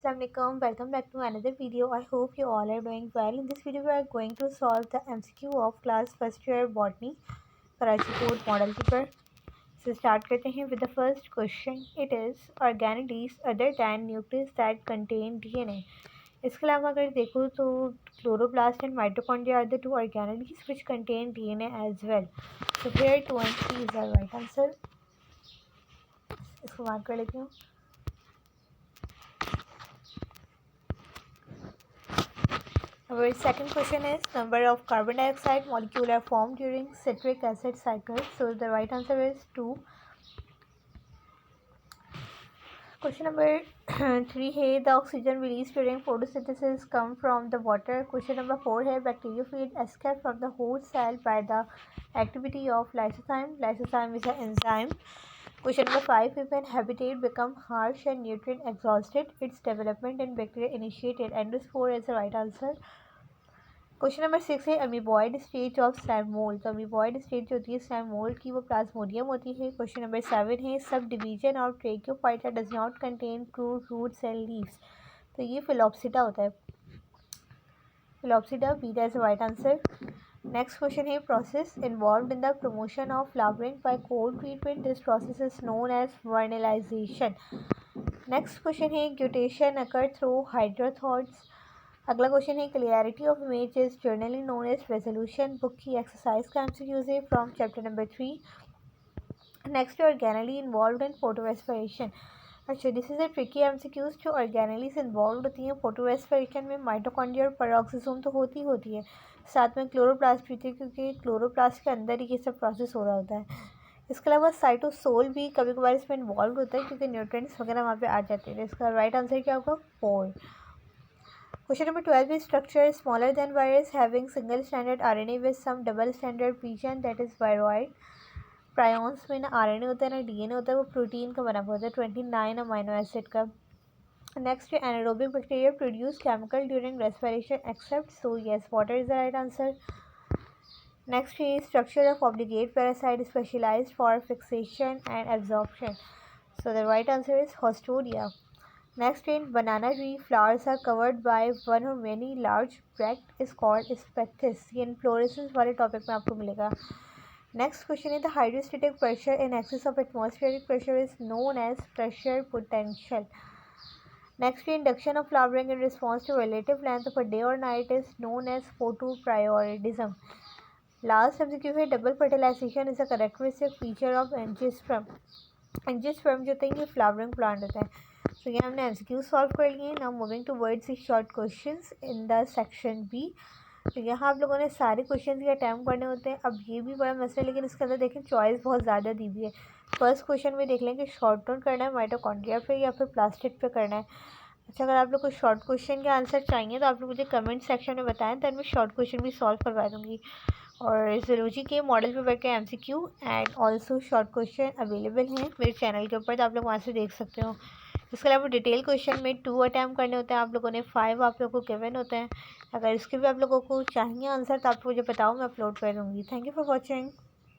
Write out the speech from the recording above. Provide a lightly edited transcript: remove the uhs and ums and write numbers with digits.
Assalamualaikum, welcome back to another video. I hope you all are doing well. In this video we are going to solve the MCQ of class first year botany Karachi Board model paper. So start करते हैं with the first question. It is organelles other than nucleus that contain DNA. इसके अलावा अगर देखो तो chloroplast and mitochondria are the two organelles which contain DNA as well. So here 2 and 3 is the right answer. इसको mark कर लेती हूँ. Our second question is number of carbon dioxide molecule are formed during citric acid cycle. So the right answer is 2. Question number 3 है the oxygen released during photosynthesis come from the water. Question number 4 है bacteriophage escape from the host cell by the activity of lysozyme. Lysozyme is an enzyme. Question number 5 if an habitat become harsh and nutrient exhausted, its development in bacteria initiated. Endospore is the right answer. Question number 6 है amoeboid stage of slam mould. तो amoeboid stage जो होती है slam mould की वो Plasmodium होती है. Question number 7 है subdivision of tracheophyta does not contain crude root cell leaves. तो ये फिलोप्सिडा होता है. Filicopsida B that is the right answer. Next question है process involved in the promotion of flowering by cold treatment. This process is known as vernalization. Next question है guttation occur through hydathodes. अगला question है clarity of image is generally known as resolution. Book की exercise का MCQs है from chapter number 3. Next organelle involved in photorespiration. अच्छा this is a tricky MCQs. जो organelles involve होती हैं photorespiration में माइटोकॉन्ड्रिया और पेरोक्सिसोम तो होती है, साथ में क्लोरोप्लास्ट भी थी क्योंकि क्लोरोप्लास्ट के अंदर ही ये सब प्रोसेस हो रहा होता है. इसके अलावा साइटोसोल भी कभी कभार इसमें इन्वॉल्व होता है क्योंकि न्यूट्रिएंट्स वगैरह वहाँ पे आ जाते हैं. इसका राइट आंसर क्या होगा 4. Question number 12 is structure smaller than virus having single stranded RNA with some double stranded region that is viroid. Prions में ना RNA होता है ना DNA होता है, वो प्रोटीन का बना हुआ होता है 29 अमाइनो एसिड का. Next anaerobic bacteria produce chemical during respiration except. So yes, water is the right answer. Next is structure of obligate parasite specialized for fixation and absorption. So the right answer is Hostodia. Next in banana tree flowers are covered by one or many large bracts is called spectus. ये inflorescence वाले topic में आपको मिलेगा. Next question है the hydrostatic pressure in excess of atmospheric pressure is known as pressure potential. Next induction of flowering in response to relative length of a day और night is known as photoperiodism. Last MCQ है double fertilization is a characteristic feature of angiosperm. Angiosperm जो होते हैं ये flowering plant होता है. तो ये हमने एमसीक्यू सॉल्व कर लिए. Now moving towards the short questions in the section B. तो यहाँ आप लोगों ने सारे क्वेश्चन के अटैम्प्ट करने होते हैं. अब ये भी बड़ा मसला है लेकिन इसके अंदर देखें चॉइस बहुत ज़्यादा दी हुई है. फर्स्ट क्वेश्चन में देख लें कि शॉर्ट टर्न करना है माइटोकॉन्ड्रिया पे या फिर प्लास्टिड पे करना है. अच्छा अगर आप लोग को शॉर्ट क्वेश्चन के आंसर चाहिए तो आप लोग मुझे कमेंट सेक्शन में बताएं, तो मैं शॉर्ट क्वेश्चन भी सॉल्व करवा दूँगी. और ज़रूरी के मॉडल पेपर के MCQ and also short question available हैं मेरे चैनल के ऊपर, तो आप लोग वहाँ से देख सकते हो. इसके अलावा डिटेल क्वेश्चन में 2 अटैम्प्ट करने होते हैं. आप लोगों ने 5 आप लोगों को गिवन होते हैं. अगर इसके भी आप लोगों को चाहिए आंसर तो आप मुझे बताओ, मैं अपलोड कर दूँगी. Thank you for watching.